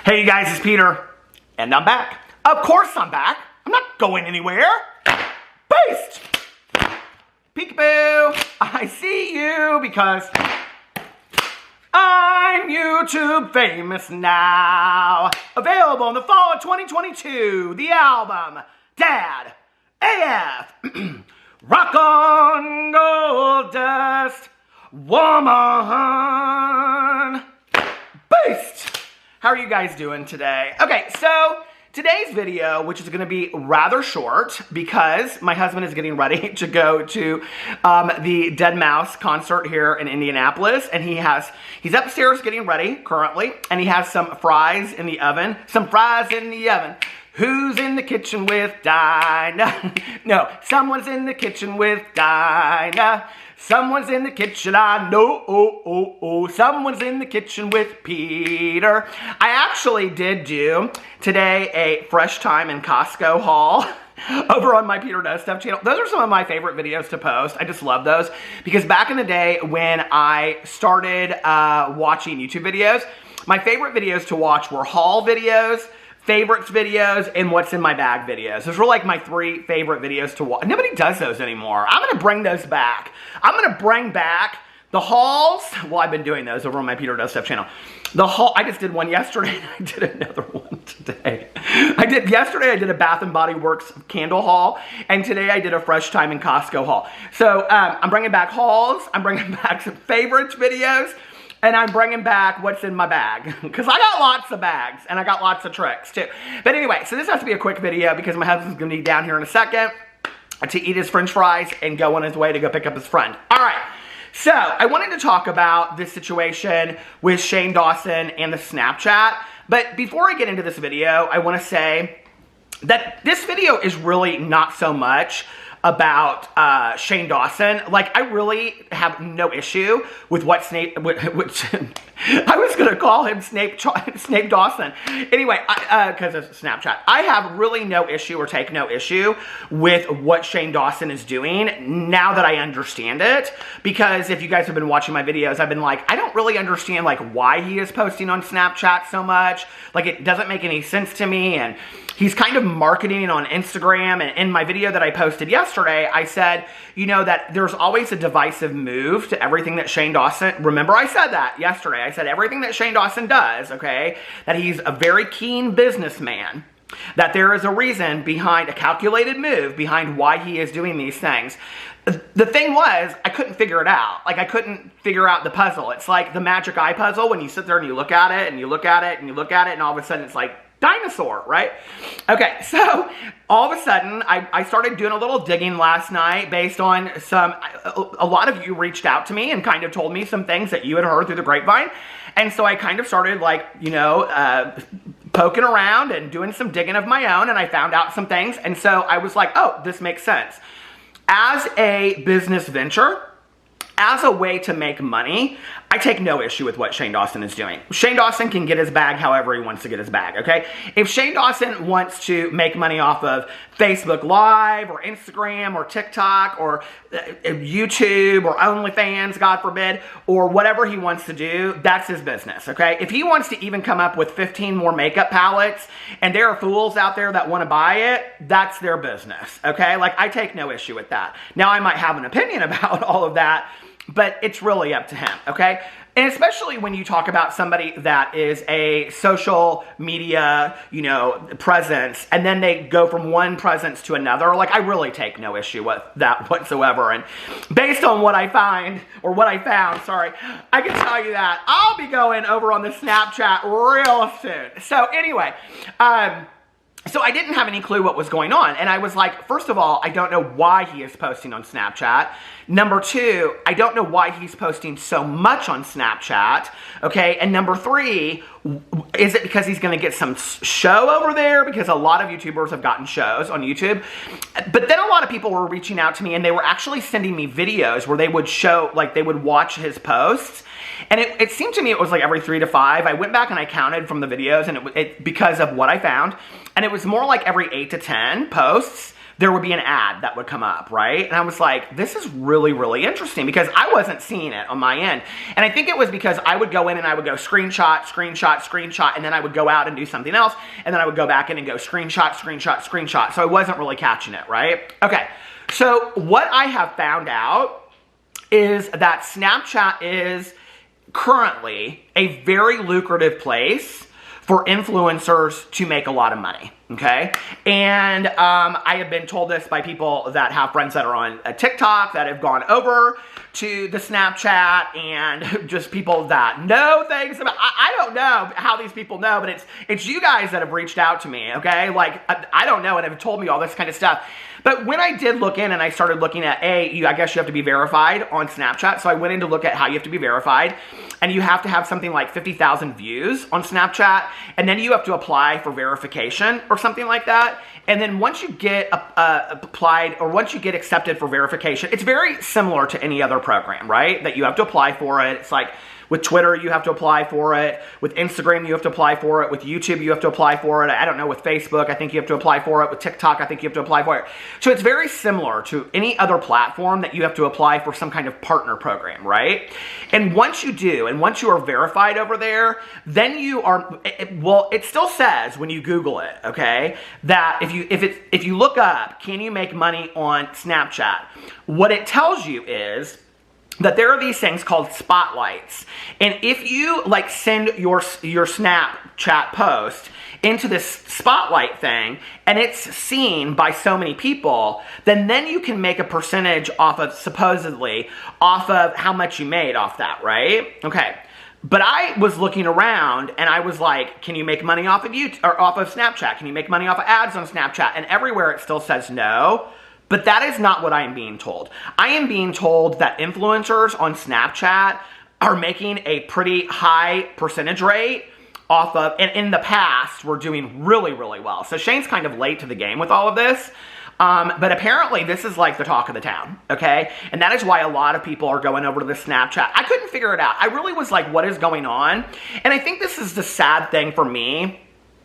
Hey you guys, it's Peter, and I'm back. Of course I'm back. I'm not going anywhere. Beast! Peekaboo! I see you because I'm YouTube famous now. Available in the fall of 2022. The album, Dad AF. Rock on Gold Dust Woman. Beast! How are you guys doing today? Okay, so today's video, which is going to be rather short because my husband is getting ready to go to the Dead Mouse concert here in Indianapolis, and he's upstairs getting ready currently, and he has some fries in the oven. Some fries in the oven. Who's in the kitchen with Dinah? No, someone's in the kitchen with Dinah. Someone's in the kitchen, I know, someone's in the kitchen with Peter. I actually did do today a Fresh Time in Costco haul over on my Peter Does Stuff channel. Those are some of my favorite videos to post. I just love those because back in the day when I started watching YouTube videos, my favorite videos to watch were haul videos, favorites videos, and what's in my bag videos. Those were like my three favorite videos to watch. Nobody does those anymore. I'm going to bring those back. I'm going to bring back the hauls. Well, I've been doing those over on my Peter Does Stuff channel. The haul, I just did one yesterday, and I did another one today. Yesterday I did a Bath & Body Works candle haul, and today I did a Fresh Time in Costco haul. So I'm bringing back hauls, I'm bringing back some favorites videos, and I'm bringing back what's in my bag. Because I got lots of bags, and I got lots of tricks, too. But anyway, so this has to be a quick video because my husband's going to be down here in a second to eat his french fries and go on his way to go pick up his friend. All right, so I wanted to talk about this situation with Shane Dawson and the Snapchat. But before I get into this video, I want to say that this video is really not so much about Shane Dawson. Like, I really have no issue with what I was gonna call him Snape Dawson. Anyway, because of Snapchat. I have really no issue or take no issue with what Shane Dawson is doing now that I understand it. Because if you guys have been watching my videos, I've been like, I don't really understand like why he is posting on Snapchat so much. Like, it doesn't make any sense to me, and he's kind of marketing on Instagram. And in my video that I posted yesterday, I said, you know, that there's always a divisive move to everything that Shane Dawson, remember I said that yesterday. I said everything that Shane Dawson does, okay, that he's a very keen businessman, that there is a reason behind, a calculated move behind why he is doing these things. The thing was, I couldn't figure it out. Like, I couldn't figure out the puzzle. It's like the magic eye puzzle when you sit there and you look at it and you look at it and you look at it, and all of a sudden it's like dinosaur, right? Okay, so all of a sudden I started doing a little digging last night based on a lot of you reached out to me and kind of told me some things that you had heard through the grapevine. And so I kind of started, like, you know, poking around and doing some digging of my own, and I found out some things. And so I was like, oh, this makes sense. As a business venture, as a way to make money, I take no issue with what Shane Dawson is doing. Shane Dawson can get his bag however he wants to get his bag, okay? If Shane Dawson wants to make money off of Facebook Live or Instagram or TikTok or YouTube or OnlyFans, God forbid, or whatever he wants to do, that's his business, okay? If he wants to even come up with 15 more makeup palettes and there are fools out there that want to buy it, that's their business, okay? Like, I take no issue with that. Now, I might have an opinion about all of that, but it's really up to him, okay? And especially when you talk about somebody that is a social media, you know, presence, and then they go from one presence to another, like, I really take no issue with that whatsoever. And based on what I found, sorry, I can tell you that I'll be going over on the Snapchat real soon. So anyway, so I didn't have any clue what was going on. And I was like, first of all, I don't know why he is posting on Snapchat. Number two, I don't know why he's posting so much on Snapchat. Okay. And number three, is it because he's going to get some show over there? Because a lot of YouTubers have gotten shows on YouTube. But then a lot of people were reaching out to me, and they were actually sending me videos where they would show, like, they would watch his posts. And it seemed to me it was like every 3 to 5. I went back and I counted from the videos, and it because of what I found. And it was more like every 8 to 10 posts there would be an ad that would come up, right? And I was like, this is really, really interesting because I wasn't seeing it on my end. And I think it was because I would go in and I would go screenshot, screenshot, screenshot, and then I would go out and do something else, and then I would go back in and go screenshot, screenshot, screenshot. So I wasn't really catching it, right? Okay, so what I have found out is that Snapchat is currently a very lucrative place for influencers to make a lot of money, okay? And I have been told this by people that have friends that are on TikTok that have gone over to the Snapchat, and just people that know things about, I don't know how these people know, but it's you guys that have reached out to me, okay? Like, I don't know, and have told me all this kind of stuff. But when I did look in and I started looking at, I guess you have to be verified on Snapchat. So I went in to look at how you have to be verified. And you have to have something like 50,000 views on Snapchat. And then you have to apply for verification or something like that. And then once you get applied, or once you get accepted for verification, it's very similar to any other program, right? That you have to apply for it. It's like, with Twitter, you have to apply for it. With Instagram, you have to apply for it. With YouTube, you have to apply for it. I don't know, with Facebook, I think you have to apply for it. With TikTok, I think you have to apply for it. So it's very similar to any other platform that you have to apply for some kind of partner program, right? And once you do, and once you are verified over there, then you are, well, it still says when you Google it, okay, that if you look up, can you make money on Snapchat? What it tells you is that there are these things called spotlights. And if you like send your Snapchat post into this spotlight thing and it's seen by so many people, then you can make a percentage off of, supposedly, off of how much you made off that, right? Okay. But I was looking around and I was like, can you make money off of YouTube or off of Snapchat? Can you make money off of ads on Snapchat? And everywhere it still says no. But that is not what I am being told. I am being told that influencers on Snapchat are making a pretty high percentage rate off of, and in the past, we're doing really, really well. So Shane's kind of late to the game with all of this. But apparently this is like the talk of the town, okay? And that is why a lot of people are going over to the Snapchat. I couldn't figure it out. I really was like, what is going on? And I think this is the sad thing for me.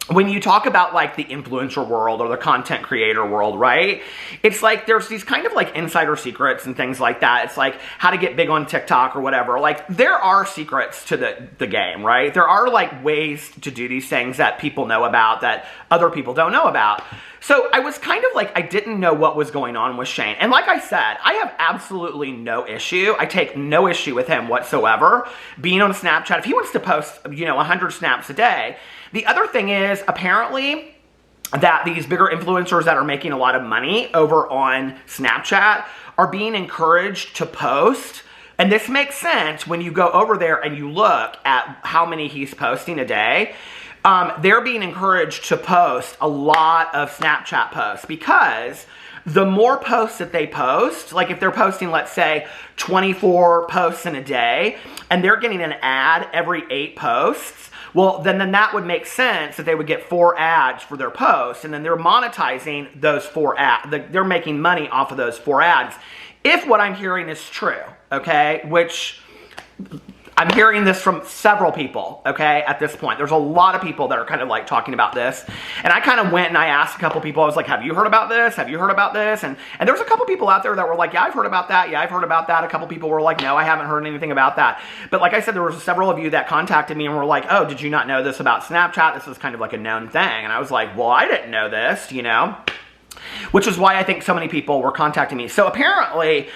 When you talk about like the influencer world or the content creator world, right? It's like there's these kind of like insider secrets and things like that. It's like how to get big on TikTok or whatever. Like there are secrets to the game, right? There are like ways to do these things that people know about that other people don't know about. So I was kind of like, I didn't know what was going on with Shane. And like I said, I have absolutely no issue. I take no issue with him whatsoever being on Snapchat. If he wants to post, 100 snaps a day. The other thing is, apparently, that these bigger influencers that are making a lot of money over on Snapchat are being encouraged to post. And this makes sense when you go over there and you look at how many he's posting a day. They're being encouraged to post a lot of Snapchat posts because the more posts that they post, like if they're posting, let's say, 24 posts in a day, and they're getting an ad every 8 posts, well, then that would make sense that they would get 4 ads for their posts, and then they're monetizing those 4 ads. They're making money off of those 4 ads. If what I'm hearing is true, okay, which I'm hearing this from several people, okay, at this point. There's a lot of people that are kind of like talking about this. And I kind of went and I asked a couple people, I was like, have you heard about this? Have you heard about this? And there was a couple people out there that were like, yeah, I've heard about that. Yeah, I've heard about that. A couple people were like, no, I haven't heard anything about that. But like I said, there was several of you that contacted me and were like, oh, did you not know this about Snapchat? This is kind of like a known thing. And I was like, well, I didn't know this, which is why I think so many people were contacting me. So apparently,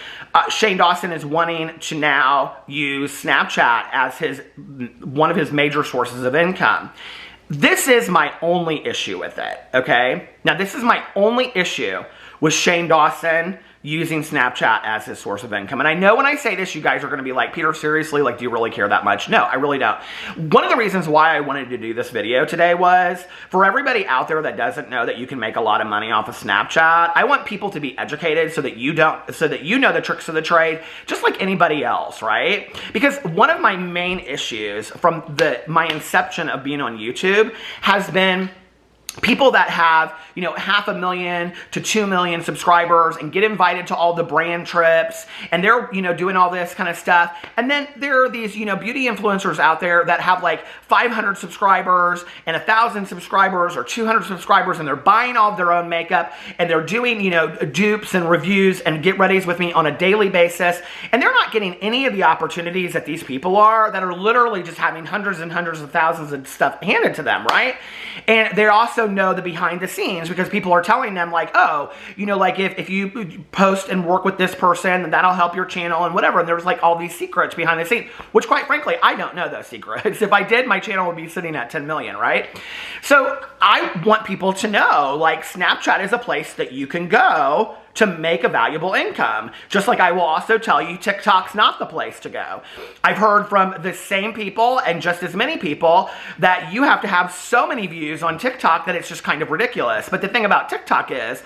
Shane Dawson is wanting to now use Snapchat as one of his major sources of income. This is my only issue with it, okay? Now, this is my only issue with Shane Dawson using Snapchat as his source of income. And I know when I say this, you guys are going to be like, Peter, seriously, like, do you really care that much? No, I really don't. One of the reasons why I wanted to do this video today was for everybody out there that doesn't know that you can make a lot of money off of Snapchat. I want people to be educated so that you know the tricks of the trade, just like anybody else, right? Because one of my main issues from my inception of being on YouTube has been people that have, 500,000 to 2 million subscribers and get invited to all the brand trips, and they're, doing all this kind of stuff. And then there are these, beauty influencers out there that have like 500 subscribers and 1,000 subscribers or 200 subscribers, and they're buying all of their own makeup, and they're doing, dupes and reviews and get readies with me on a daily basis. And they're not getting any of the opportunities that these people are, that are literally just having hundreds and hundreds of thousands of stuff handed to them, right? And they also know the behind the scenes, because people are telling them like, oh, like if you post and work with this person, then that'll help your channel and whatever. And there's like all these secrets behind the scenes, which quite frankly, I don't know those secrets. If I did, my channel would be sitting at 10 million, right? So I want people to know, like, Snapchat is a place that you can go to make a valuable income. Just like I will also tell you, TikTok's not the place to go. I've heard from the same people and just as many people that you have to have so many views on TikTok that it's just kind of ridiculous. But the thing about TikTok is,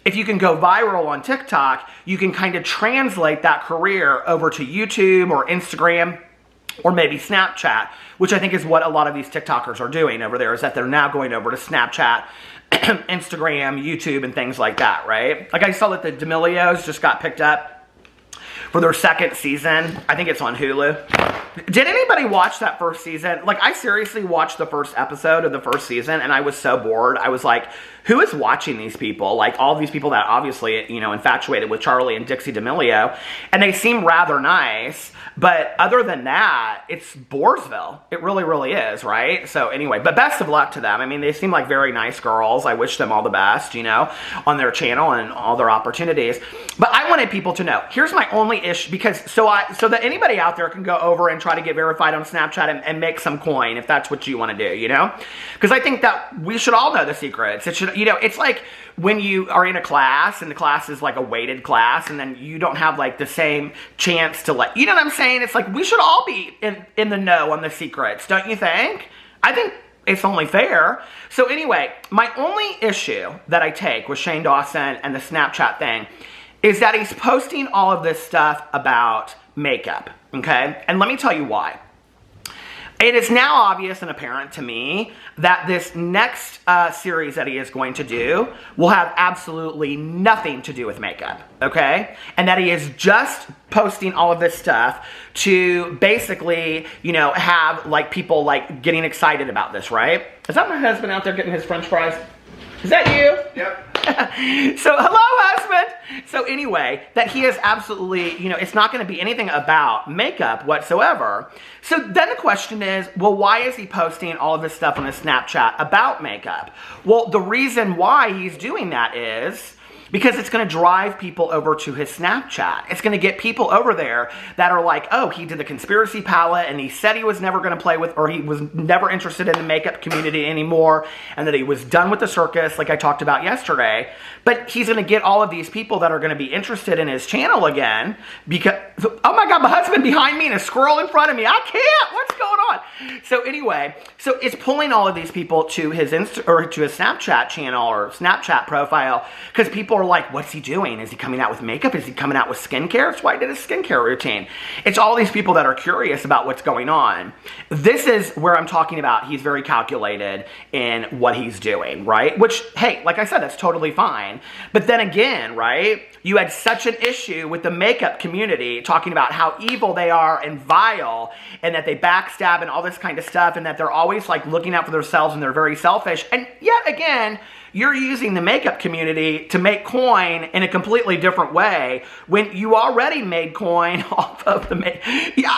if you can go viral on TikTok, you can kind of translate that career over to YouTube or Instagram or maybe Snapchat, which I think is what a lot of these TikTokers are doing over there, is that they're now going over to Snapchat, Instagram, YouTube, and things like that, right? Like I saw that the D'Amelios just got picked up for their second season. I think it's on Hulu. Did anybody watch that first season? Like, I seriously watched the first episode of the first season, and I was so bored. I was like, who is watching these people? Like, all these people that obviously, infatuated with Charlie and Dixie D'Amelio, and they seem rather nice. But other than that, it's Boresville. It really, really is, right? So anyway, but best of luck to them. I mean, they seem like very nice girls. I wish them all the best, on their channel and all their opportunities. But I wanted people to know, here's my only issue, because so that anybody out there can go over and try to get verified on Snapchat and make some coin, if that's what you want to do, Because I think that we should all know the secrets. It should, it's like when you are in a class and the class is like a weighted class, and then you don't have like the same chance to you know what I'm saying? It's like we should all be in the know on the secrets, don't you think? I think it's only fair. So anyway, my only issue that I take with Shane Dawson and the Snapchat thing is that he's posting all of this stuff about makeup, okay? And let me tell you why. It is now obvious and apparent to me that this next series that he is going to do will have absolutely nothing to do with makeup, okay? And that he is just posting all of this stuff to basically, have like people like getting excited about this, right? Is that my husband out there getting his French fries? Is that you? Yep. So, hello, husband. So anyway, that he is absolutely, it's not going to be anything about makeup whatsoever. So then the question is, well, why is he posting all of this stuff on his Snapchat about makeup? Well, the reason why he's doing that is because it's going to drive people over to his Snapchat. It's going to get people over there that are like, oh, he did the conspiracy palette, and he said he was never going to play with, or he was never interested in the makeup community anymore, and that he was done with the circus, like I talked about yesterday. But he's going to get all of these people that are going to be interested in his channel again, because, oh my God, my husband behind me and a squirrel in front of me. I can't. What's going on? So anyway, so it's pulling all of these people to his to his Snapchat channel or Snapchat profile, because people are like, what's he doing? Is he coming out with makeup? Is he coming out with skincare? That's why he did his skincare routine. It's all these people that are curious about what's going on. This is where I'm talking about he's very calculated in what he's doing, right? Which, hey, like I said, that's totally fine. But then again, right, you had such an issue with the makeup community talking about how evil they are and vile, and that they backstab and all this kind of stuff, and that they're always like looking out for themselves and they're very selfish. And yet again, you're using the makeup community to make coin in a completely different way when you already made coin off of the makeup. Yeah,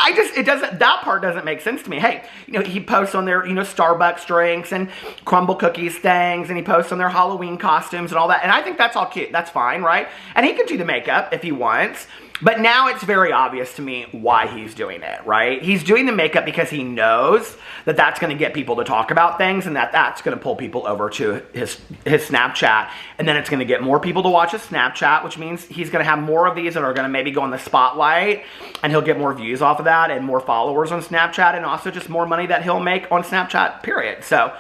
that part doesn't make sense to me. Hey, he posts on their, Starbucks drinks and crumble cookies things, and he posts on their Halloween costumes and all that. And I think that's all cute. That's fine, right? And he can do the makeup if he wants. But now it's very obvious to me why he's doing it, right? He's doing the makeup because he knows that that's going to get people to talk about things, and that that's going to pull people over to his Snapchat. And then it's going to get more people to watch his Snapchat, which means he's going to have more of these that are going to maybe go in the spotlight, and he'll get more views off of that and more followers on Snapchat, and also just more money that he'll make on Snapchat, period. So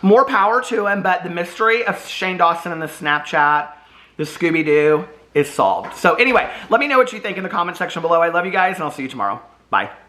more power to him, but the mystery of Shane Dawson and the Snapchat, the Scooby-Doo, is solved. So anyway, let me know what you think in the comment section below. I love you guys, and I'll see you tomorrow. Bye.